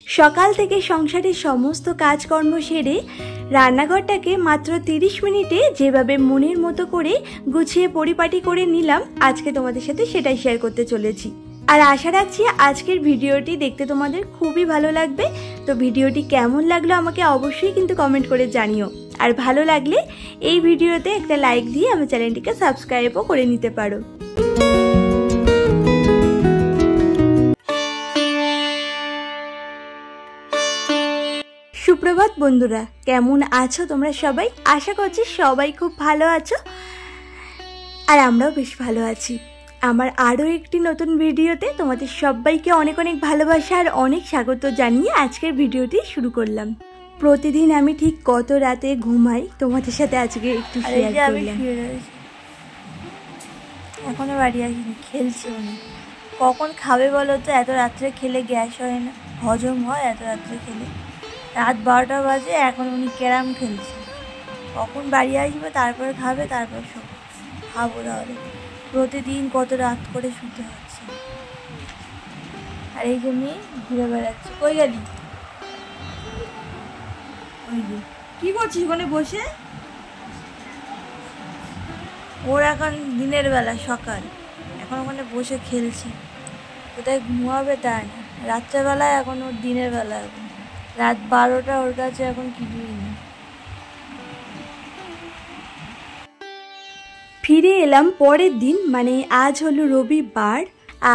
সকাল থেকে সংসারের সমস্ত কাজকর্ম সেরে রান্নাঘরটাকে মাত্র 30 মিনিটে যেভাবে মনের মতো করে গুছিয়ে পরিপাটি করে নিলাম, আজকে তোমাদের সাথে সেটাই শেয়ার করতে চলেছি। আর আশা রাখছি আজকের ভিডিওটি দেখতে তোমাদের খুবই ভালো লাগবে। তো ভিডিওটি কেমন লাগলো আমাকে অবশ্যই কিন্তু কমেন্ট করে জানিও। আর ভালো লাগলে এই ভিডিওতে একটা লাইক দিয়ে আমার চ্যানেলটিকে সাবস্ক্রাইবও করে নিতে পারো। সুপ্রভাত বন্ধুরা, কেমন আছো তোমরা সবাই? আশা করছি সবাই খুব ভালো আছো, আর আমরাও বেশ ভালো আছি। আমার আরও একটি নতুন ভিডিওতে তোমাদের সবাইকে অনেক অনেক ভালোবাসা আর অনেক স্বাগত জানিয়ে আজকের ভিডিওটি শুরু করলাম। প্রতিদিন আমি ঠিক কত রাতে ঘুমাই তোমাদের সাথে আজকে একটু শেয়ার করলাম। এখনো বাড়ি আসিনি, খেলছি অনেক। কখন খাবে বলো তো? এত রাত্রে খেলে গ্যাস হয় না, হজম হয় এত রাত্রে খেলে? রাত 12টা বাজে, এখন উনি ক্যারাম খেলছে। কখন বাড়ি আসবে তারপরে খাবে, তারপর শোবো। খাবো তাহলে। প্রতিদিন কত রাত করে শুতে হচ্ছে। আর এই জন্যই ঘুরে বেড়াচ্ছে। কই গেলি? ওই যে কী করছিস ওখানে বসে? ওর এখন দিনের বেলা, সকাল, এখন ওখানে বসে খেলছে। কোথায় ঘুমাবে তা না, রাত্রেবেলায় এখন ওর দিনের বেলা। এখন রাত 12টা, ওর কাছে এখন কিছুই নেই। ফিরে এলাম পরের দিন, মানে আজ হলো রবিবার,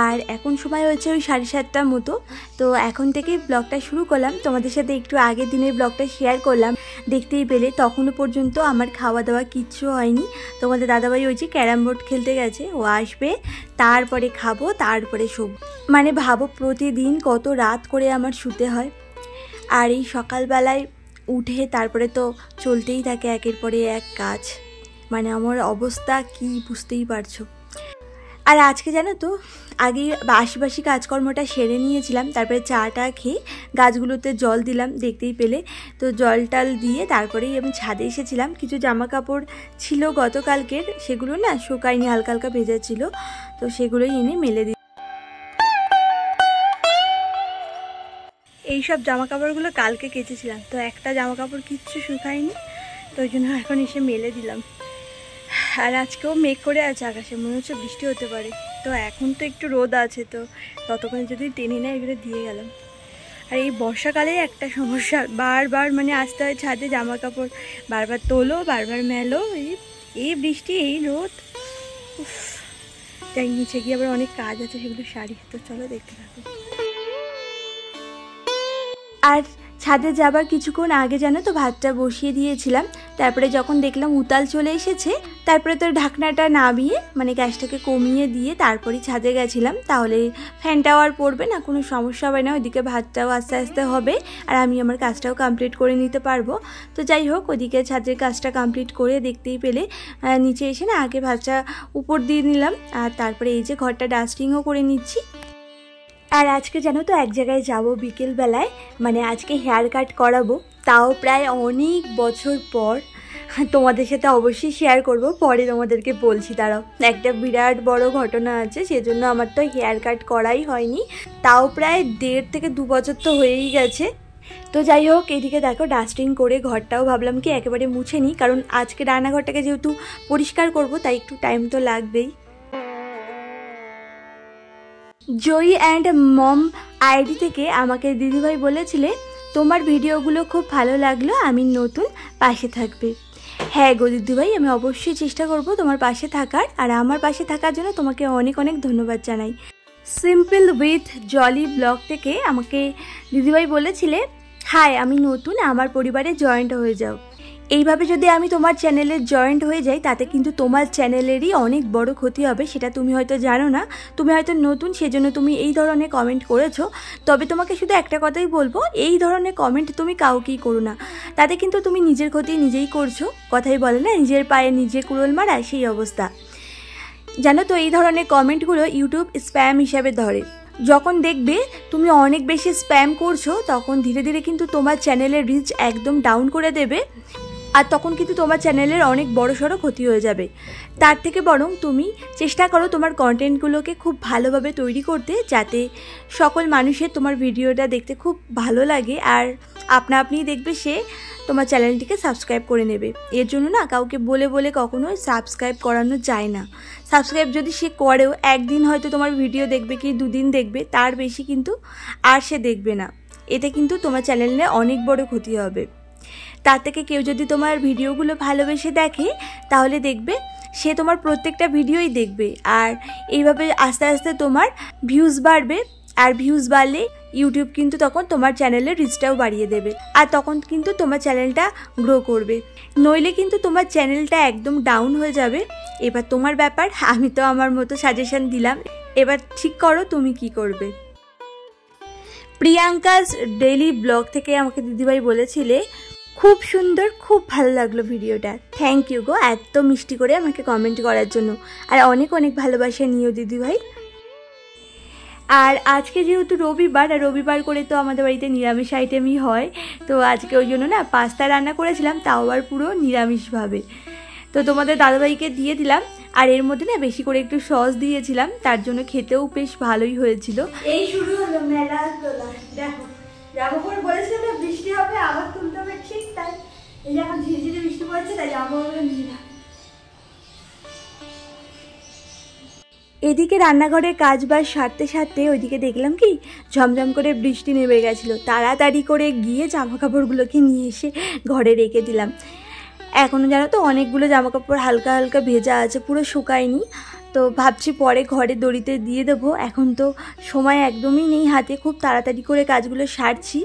আর এখন সময় হচ্ছে ওই 7:30টার মতো। তো এখন থেকেই ব্লগটা শুরু করলাম। তোমাদের সাথে একটু আগের দিনের ব্লগটা শেয়ার করলাম, দেখতেই পেলে। তখনও পর্যন্ত আমার খাওয়া দাওয়া কিচ্ছু হয়নি। তোমাদের দাদাভাই ওই যে ক্যারাম বোর্ড খেলতে গেছে, ও আসবে, তারপরে খাবো, তারপরে শোবো। মানে ভাবো প্রতিদিন কত রাত করে আমার শুতে হয়। আর এই সকালবেলায় উঠে তারপরে তো চলতেই থাকে একের পরে এক কাজ। মানে আমার অবস্থা কি বুঝতেই পারছো। আর আজকে জানো তো, আগে বাসি কাজকর্মটা সেরে নিয়েছিলাম, তারপরে চাটা খেয়ে গাছগুলোতে জল দিলাম, দেখতেই পেলে। তো জল টাল দিয়ে তারপরেই আমি ছাদে এসেছিলাম। কিছু জামা কাপড় ছিল গতকালকের, সেগুলো না শুকায়নি, হালকা হালকা ভেজা ছিল, তো সেগুলোই এনে মেলে দিই। এইসব জামা কাপড়গুলো কালকে কেচেছিলাম, তো একটা জামা কাপড় কিচ্ছু শুকায়নি, তো ওই জন্য এখন এসে মেলে দিলাম। আর আজকেও মেঘ করে আছে আকাশে, মনে হচ্ছে বৃষ্টি হতে পারে। তো এখন তো একটু রোদ আছে, তো ততক্ষণে যদি টেনে নেয় এগুলো দিয়ে গেলাম। আর এই বর্ষাকালে একটা সমস্যা, বারবার মানে আসতে হয় ছাদে, জামা কাপড় বারবার তোলো, বারবার মেলো, এই বৃষ্টি, এই রোদ। তাই নিচে গিয়ে আবার অনেক কাজ আছে, সেগুলো সারি। তো চলো দেখতে থাকো। আর ছাদে যাবার কিছুক্ষণ আগে জানো তো ভাতটা বসিয়ে দিয়েছিলাম। তারপরে যখন দেখলাম উতাল চলে এসেছে, তারপরে তো ঢাকনাটা নামিয়ে মানে গ্যাসটাকে কমিয়ে দিয়ে তারপরেই ছাদে গেছিলাম। তাহলে ফ্যানটাও আর পড়বে না, কোনো সমস্যা হবে না। ওইদিকে ভাতটাও আস্তে আস্তে হবে, আর আমি আমার কাজটাও কমপ্লিট করে নিতে পারবো। তো যাই হোক, ওইদিকে ছাদের কাজটা কমপ্লিট করে দেখতেই পেলে নিচে এসে না আগে ভাতটা উপর দিয়ে নিলাম, আর তারপরে এই যে ঘরটা ডাস্টিংও করে নিচ্ছি। আর আজকে জানো তো এক জায়গায় যাব বিকেলবেলায়, মানে আজকে হেয়ার কাট করাবো, তাও প্রায় অনেক বছর পর। তোমাদের সাথে অবশ্যই শেয়ার করব, পরে তোমাদেরকে বলছি। দাঁড়াও, একটা বিরাট বড় ঘটনা আছে, সেজন্য আমার তো হেয়ার কাট করাই হয়নি, তাও প্রায় 1.5 থেকে 2 বছর তো হয়েই গেছে। তো যাই হোক, এদিকে দেখো ডাস্টিং করে ঘরটাও ভাবলাম কি একেবারে মুছে নিই, কারণ আজকে রান্নাঘরটাকে যেহেতু পরিষ্কার করব, তাই একটু টাইম তো লাগবেই। জয়ী অ্যান্ড মম আইডি থেকে আমাকে দিদিভাই বলেছিলে, তোমার ভিডিওগুলো খুব ভালো লাগলো, আমি নতুন, পাশে থাকবে। হ্যাঁ গো দিদিভাই, আমি অবশ্যই চেষ্টা করব তোমার পাশে থাকার। আর আমার পাশে থাকার জন্য তোমাকে অনেক অনেক ধন্যবাদ জানাই। সিম্পল উইথ জলি ব্লগ থেকে আমাকে দিদিভাই বলেছিলে, হাই আমি নতুন, আমার পরিবারে জয়েন্ট হয়ে যাও। এইভাবে যদি আমি তোমার চ্যানেলে জয়েন্ট হয়ে যাই, তাতে কিন্তু তোমার চ্যানেলেরই অনেক বড় ক্ষতি হবে। সেটা তুমি হয়তো জানো না, তুমি হয়তো নতুন, সেজন্য তুমি এই ধরনের কমেন্ট করেছো। তবে তোমাকে শুধু একটা কথাই বলবো, এই ধরনের কমেন্ট তুমি কাউকেই করো না, তাতে কিন্তু তুমি নিজের ক্ষতি নিজেই করছো। কথাই বলে না, নিজের পায়ে নিজে কুড়োল মারা, সেই অবস্থা। জানো তো, এই ধরনের কমেন্টগুলো ইউটিউব স্প্যাম হিসাবে ধরে। যখন দেখবে তুমি অনেক বেশি স্প্যাম করছো, তখন ধীরে ধীরে কিন্তু তোমার চ্যানেলের রিচ একদম ডাউন করে দেবে। আর তখন কিন্তু তোমার চ্যানেলের অনেক বড়সড় ক্ষতি হয়ে যাবে। তার থেকে বরং তুমি চেষ্টা করো তোমার কন্টেন্টগুলোকে খুব ভালোভাবে তৈরি করতে, যাতে সকল মানুষের তোমার ভিডিওটা দেখতে খুব ভালো লাগে আর আপনা আপনিই দেখবে সে তোমার চ্যানেলটিকে সাবস্ক্রাইব করে নেবে। এর জন্য না কাউকে বলে বলে কখনো সাবস্ক্রাইব করানো যায় না। সাবস্ক্রাইব যদি সে করেও একদিন হয়তো তোমার ভিডিও দেখবে কি 2 দিন দেখবে, তার বেশি কিন্তু আর সে দেখবে না। এতে কিন্তু তোমার চ্যানেলে অনেক বড় ক্ষতি হবে। তার থেকে কেউ যদি তোমার ভিডিওগুলো ভালোবেসে দেখে তাহলে দেখবে সে তোমার প্রত্যেকটা ভিডিওই দেখবে, আর এইভাবে আস্তে আস্তে তোমার ভিউজ বাড়বে। আর ভিউজ বাড়লে ইউটিউব কিন্তু তখন তোমার চ্যানেলের রিচটাও বাড়িয়ে দেবে, আর তখন কিন্তু তোমার চ্যানেলটা গ্রো করবে। নইলে কিন্তু তোমার চ্যানেলটা একদম ডাউন হয়ে যাবে। এবার তোমার ব্যাপার, আমি তো আমার মতো সাজেশন দিলাম, এবার ঠিক করো তুমি কি করবে। প্রিয়াঙ্কাস ডেইলি ব্লগ থেকে আমাকে দিদিভাই বলেছিলে খুব সুন্দর, খুব ভালো লাগলো ভিডিওটা। থ্যাংক ইউ গো এত মিষ্টি করে আমাকে কমেন্ট করার জন্য, আর অনেক অনেক ভালোবাসা নিও দিদিভাই। আর আজকে যেহেতু রবিবার, আর রবিবার করে তো আমাদের বাড়িতে নিরামিষ আইটেমই হয়, তো আজকে ওই জন্য না পাস্তা রান্না করেছিলাম, তাও আবার পুরো নিরামিষভাবে। তো তোমাদের দাদাভাইকে দিয়ে দিলাম, আর এর মধ্যে না বেশি করে একটু সস দিয়েছিলাম, তার জন্য খেতেও বেশ ভালোই হয়েছিল। এই শুরু হলো মেলা তোলা। দেখো জামা কাপড় বলেছিলাম না বৃষ্টি হবে, আবার তুলতে হবে, ঠিক তাই। এই যে এখন ঝিরঝিরে বৃষ্টি পড়ছে, তাই জামা কাপড় নিয়ে না। এদিকে রান্নাঘরের কাজ বাজ সারতে সারতে ওইদিকে দেখলাম কি ঝমঝম করে বৃষ্টি নেমে গেছিলো। তাড়াতাড়ি করে গিয়ে জামা কাপড়গুলোকে নিয়ে এসে ঘরে রেখে দিলাম। এখনও জানো তো অনেকগুলো জামা কাপড় হালকা হালকা ভেজা আছে, পুরো শুকায়নি। তো ভাবছি পরে ঘরে দড়িতে দিয়ে দেবো। এখন তো সময় একদমই নেই হাতে, খুব তাড়াতাড়ি করে কাজগুলো সারছি।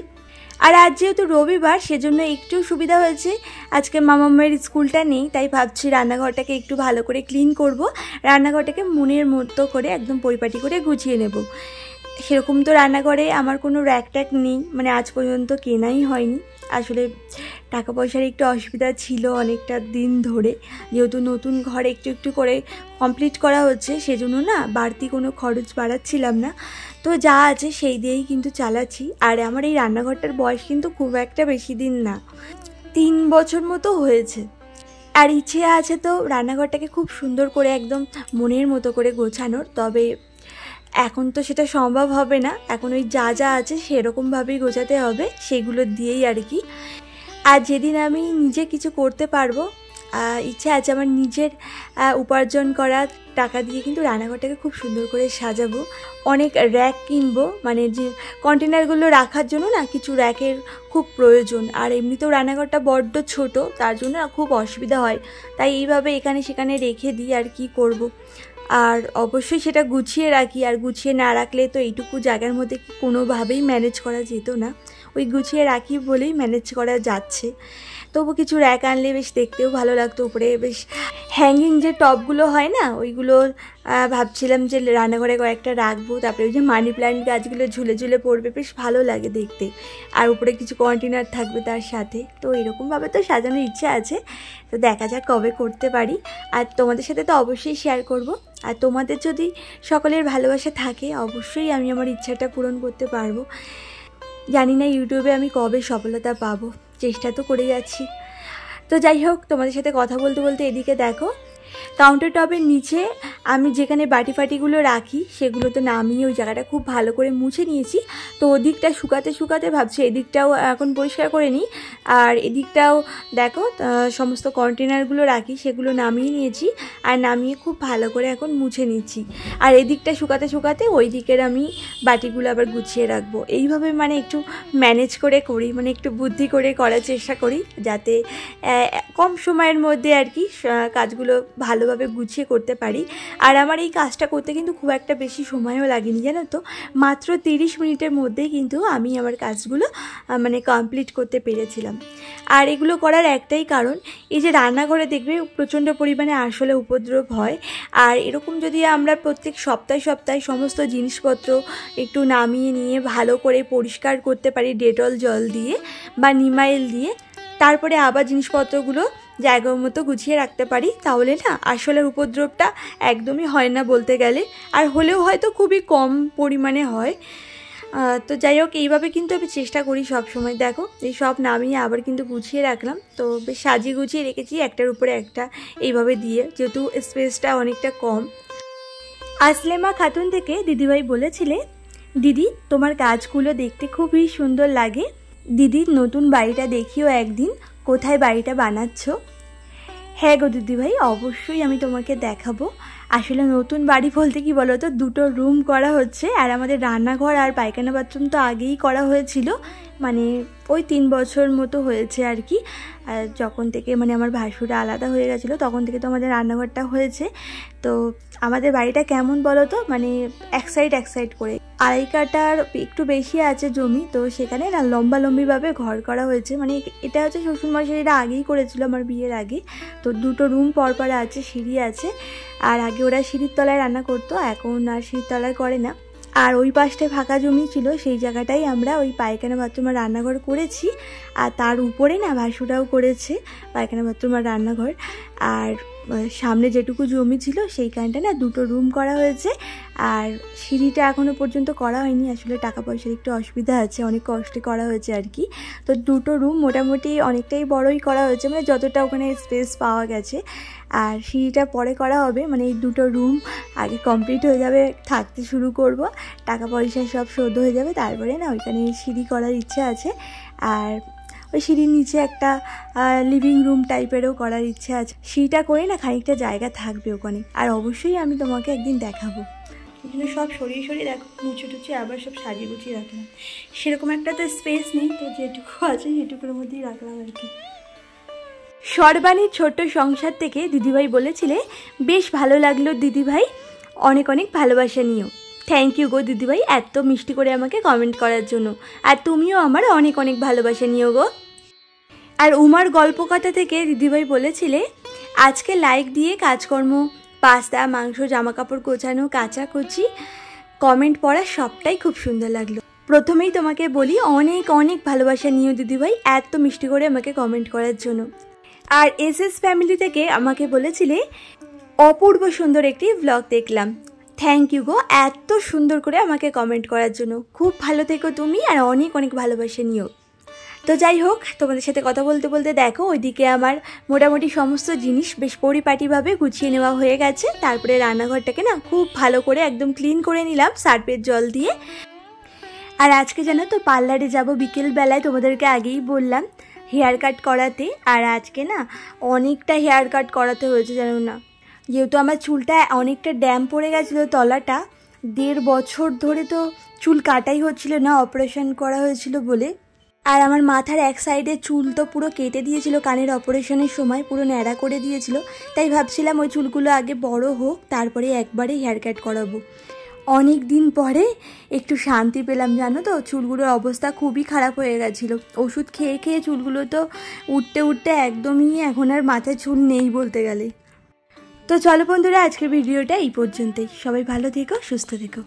আর আজ যেহেতু রবিবার সেজন্য একটু সুবিধা হয়েছে, আজকে মামামের স্কুলটা নেই, তাই ভাবছি রান্নাঘরটাকে একটু ভালো করে ক্লিন করব। রান্নাঘরটাকে মনের মতো করে একদম পরিপাটি করে গুছিয়ে নেব। সেরকম তো রান্নাঘরে আমার কোনো র্যাক ট্যাক নেই, মানে আজ পর্যন্ত কেনাই হয়নি। আসলে টাকা পয়সার একটু অসুবিধা ছিল অনেকটা দিন ধরে, যেহেতু নতুন ঘর একটু একটু করে কমপ্লিট করা হচ্ছে, সেজন্য না বাড়তি কোনো খরচ বাড়াচ্ছিলাম না। তো যা আছে সেই দিয়েই কিন্তু চালাচ্ছি। আর আমার এই রান্নাঘরটার বয়স কিন্তু খুব একটা বেশি দিন না, 3 বছর মতো হয়েছে। আর ইচ্ছে আছে তো রান্নাঘরটাকে খুব সুন্দর করে একদম মনের মতো করে গোছানোর, তবে এখন তো সেটা সম্ভব হবে না। এখন ওই যা যা আছে সেরকমভাবেই গোছাতে হবে, সেগুলো দিয়েই আর কি। আর যেদিন আমি নিজে কিছু করতে পারবো, ইচ্ছা আছে আমার নিজের উপার্জন করা টাকা দিয়ে কিন্তু রান্নাঘরটাকে খুব সুন্দর করে সাজাবো। অনেক র্যাক কিনবো, মানে যে কন্টেনারগুলো রাখার জন্য না কিছু র্যাকের খুব প্রয়োজন। আর এমনিতেও রান্নাঘরটা বড্ড ছোট, তার জন্য না খুব অসুবিধা হয়, তাই এইভাবে এখানে সেখানে রেখে দিই। আর কি করব। আর অবশ্যই সেটা গুছিয়ে রাখি, আর গুছিয়ে না রাখলে তো এইটুকু জায়গার মধ্যে কোনোভাবেই ম্যানেজ করা যেত না। ওই গুছিয়ে রাখি বলেই ম্যানেজ করা যাচ্ছে। তবু কিছু র্যাক আনলে বেশ দেখতেও ভালো লাগতো। উপরে বেশ হ্যাঙ্গিং যে টপগুলো হয় না, ওইগুলো ভাবছিলাম যে রান্নাঘরে কয়েকটা রাখবো। তারপরে ওই যে মানি প্ল্যান্ট গাছগুলো ঝুলে ঝুলে পড়বে, বেশ ভালো লাগে দেখতে। আর উপরে কিছু কন্টেনার থাকবে তার সাথে। তো এরকমভাবে তো সাজানোর ইচ্ছা আছে, তো দেখা যাক কবে করতে পারি। আর তোমাদের সাথে তো অবশ্যই শেয়ার করব। আর তোমাদের যদি সকলের ভালোবাসা থাকে অবশ্যই আমি আমার ইচ্ছাটা পূরণ করতে পারবো। জানি না ইউটিউবে আমি কবে সফলতা পাবো, চেষ্টা তো করে যাচ্ছি। তো যাই হোক, তোমাদের সাথে কথা বলতে বলতে এদিকে দেখো কাউন্টার টপের নিচে আমি যেখানে বাটি ফাটিগুলো রাখি সেগুলো তো নামিয়ে ওই জায়গাটা খুব ভালো করে মুছে নিয়েছি। তো ওদিকটা শুকাতে শুকাতে ভাবছি এদিকটাও এখন পরিষ্কার করে নিই। আর এদিকটাও দেখো সমস্ত কন্টেনারগুলো রাখি সেগুলো নামিয়ে নিয়েছি, আর নামিয়ে খুব ভালো করে এখন মুছে নিচ্ছি। আর এদিকটা শুকাতে শুকাতে ওই দিকের আমি বাটিগুলো আবার গুছিয়ে রাখবো। এইভাবে মানে একটু ম্যানেজ করে করি, মানে একটু বুদ্ধি করে করার চেষ্টা করি, যাতে কম সময়ের মধ্যে আর কি কাজগুলো ভালোভাবে গুছিয়ে করতে পারি। আর আমার এই কাজটা করতে কিন্তু খুব একটা বেশি সময়ও লাগেনি, জানো তো। মাত্র 30 মিনিটের মধ্যেই কিন্তু আমি আমার কাজগুলো মানে কমপ্লিট করতে পেরেছিলাম। আর এগুলো করার একটাই কারণ, এই যে রান্নাঘরে দেখবে প্রচণ্ড পরিমাণে আসলে উপদ্রব হয়। আর এরকম যদি আমরা প্রত্যেক সপ্তাহে সপ্তাহে সমস্ত জিনিসপত্র একটু নামিয়ে নিয়ে ভালো করে পরিষ্কার করতে পারি ডেটল জল দিয়ে বা নিমাইল দিয়ে, তারপরে আবার জিনিসপত্রগুলো জায়গা মতো গুছিয়ে রাখতে পারি, তাহলে না আসলের উপদ্রবটা একদমই হয় না বলতে গেলে। আর হলেও হয়তো খুবই কম পরিমাণে হয়। তো যাই হোক, এইভাবে কিন্তু আমি চেষ্টা করি সব সময়। দেখো এই সব নামিয়ে আবার কিন্তু গুছিয়ে রাখলাম, তো বেশ সাজিয়ে গুছিয়ে রেখেছি একটার উপরে একটা এইভাবে দিয়ে, যেহেতু স্পেসটা অনেকটা কম। আসলেমা খাতুন থেকে দিদিভাই বলেছিলে, দিদি তোমার কাজগুলো দেখতে খুবই সুন্দর লাগে, দিদির নতুন বাড়িটা দেখিও একদিন, কোথায় বাড়িটা বানাচ্ছ। হ্যাঁ গো দিদিভাই, অবশ্যই আমি তোমাকে দেখাবো। আসলে নতুন বাড়ি বলতে কি বলো তো, 2টো রুম করা হচ্ছে, আর আমাদের রান্নাঘর আর পায়খানা বাথরুম তো আগেই করা হয়েছিল, মানে ওই 3 বছর মতো হয়েছে আর কি। যখন থেকে মানে আমার ভাসুরা আলাদা হয়ে গেছিলো তখন থেকে তো আমাদের রান্নাঘরটা হয়েছে। তো আমাদের বাড়িটা কেমন বলো তো, মানে এক সাইড করে 2.5 কাঠার একটু বেশি আছে জমি, তো সেখানে না লম্বালম্বিভাবে ঘর করা হয়েছে। মানে এটা হচ্ছে শ্বশুরমশাইরা আগেই করেছিল আমার বিয়ের আগে। তো 2টো রুম পরপর আছে, সিঁড়ি আছে, আর আগে ওরা সিঁড়ির তলায় রান্না করতো, এখন আর সিঁড়ির তলায় করে না। আর ওই পাশটায় ফাঁকা জমি ছিল, সেই জায়গাটাই আমরা ওই পায়খানা বাথরুম আর রান্নাঘর করেছি। আর তার উপরে না ভাসুরাও করেছে পায়খানা বাথরুম আর রান্নাঘর। আর সামনে যেটুকু জমি ছিল সেইখানটা না 2টো রুম করা হয়েছে, আর সিঁড়িটা এখনও পর্যন্ত করা হয়নি, আসলে টাকা পয়সার একটু অসুবিধা আছে, অনেক কষ্টে করা হয়েছে আর কি। তো 2টো রুম মোটামুটি অনেকটাই বড়ই করা হয়েছে, মানে যতটা ওখানে স্পেস পাওয়া গেছে। আর সিঁড়িটা পরে করা হবে, মানে এই 2টো রুম আগে কমপ্লিট হয়ে যাবে, থাকতে শুরু করব, টাকা পয়সা সব শোধ হয়ে যাবে, তারপরে না ওইখানে সিঁড়ি করার ইচ্ছে আছে। আর ওই সিঁড়ির নিচে একটা লিভিং রুম টাইপেরও করার ইচ্ছে আছে। সিঁড়িটা করে না খানিকটা জায়গা থাকবে ওখানে, আর অবশ্যই আমি তোমাকে একদিন দেখাবো। এখানে সব সরিয়ে দেখো মুছে টুচে আবার সব সাজিয়ে গুছিয়ে রাখলাম, সেরকম একটা তো স্পেস নেই, তো যেটুকু আছে সেটুকুর মধ্যেই রাখলাম আর কি। সর্বাণীর ছোট্ট সংসার থেকে দিদিভাই বলেছিলে, বেশ ভালো লাগলো দিদিভাই, অনেক অনেক ভালোবাসা নিও। থ্যাংক ইউ গো দিদিভাই, এত মিষ্টি করে আমাকে কমেন্ট করার জন্য, আর তুমিও আমার অনেক অনেক ভালোবাসা নিও গো। আর উমার গল্প কথা থেকে দিদিভাই বলেছিলে, আজকে লাইক দিয়ে কাজকর্ম, পাস্তা, মাংস, জামাকাপড় গোছানো, কাচাকুচি, কমেন্ট পড়া সবটাই খুব সুন্দর লাগলো। প্রথমেই তোমাকে বলি, অনেক অনেক ভালোবাসা নিও দিদিভাই, এত মিষ্টি করে আমাকে কমেন্ট করার জন্য। আর এসএস ফ্যামিলি থেকে আমাকে বলেছিলে, অপূর্ব সুন্দর একটি ব্লগ দেখলাম। থ্যাংক ইউ গো, এত সুন্দর করে আমাকে কমেন্ট করার জন্য, খুব ভালো থেকো তুমি, আর অনেক অনেক ভালোবাসা নিও। তো যাই হোক, তোমাদের সাথে কথা বলতে বলতে দেখো ওইদিকে আমার মোটামুটি সমস্ত জিনিস বেশ পরিপাটিভাবে গুছিয়ে নেওয়া হয়ে গেছে। তারপরে রান্নাঘরটাকে না খুব ভালো করে একদম ক্লিন করে নিলাম সার্ফের জল দিয়ে। আর আজকে জানো তো পার্লারে যাব বিকেলবেলায়, তোমাদেরকে আগেই বললাম, হেয়ার কাট করাতে। আর আজকে না অনেকটা হেয়ার কাট করাতে হয়েছে জানো না, যেহেতু আমার চুলটা অনেকটা ড্যাম পড়ে গেছিলো, তলাটা 1.5 বছর ধরে তো চুল কাটাই হচ্ছিল না, অপারেশন করা হয়েছিল বলে। আর আমার মাথার এক সাইডে চুল তো পুরো কেটে দিয়েছিল কানের অপারেশনের সময়, পুরো ন্যাড়া করে দিয়েছিল। তাই ভাবছিলাম ওই চুলগুলো আগে বড় হোক, তারপরে একবারে হেয়ার কাট করাবো। অনেক দিন পরে একটু শান্তি পেলাম জানো তো, চুলগুলোর অবস্থা খুবই খারাপ হয়ে গেছিলো, ওষুধ খেয়ে খেয়ে চুলগুলো তো উঠতে উঠতে একদমই এখন আর মাথায় চুল নেই বলতে গেলে। তো চলো বন্ধুরা, আজকের ভিডিওটা এই পর্যন্তই। সবাই ভালো থেকো, সুস্থ থেকো।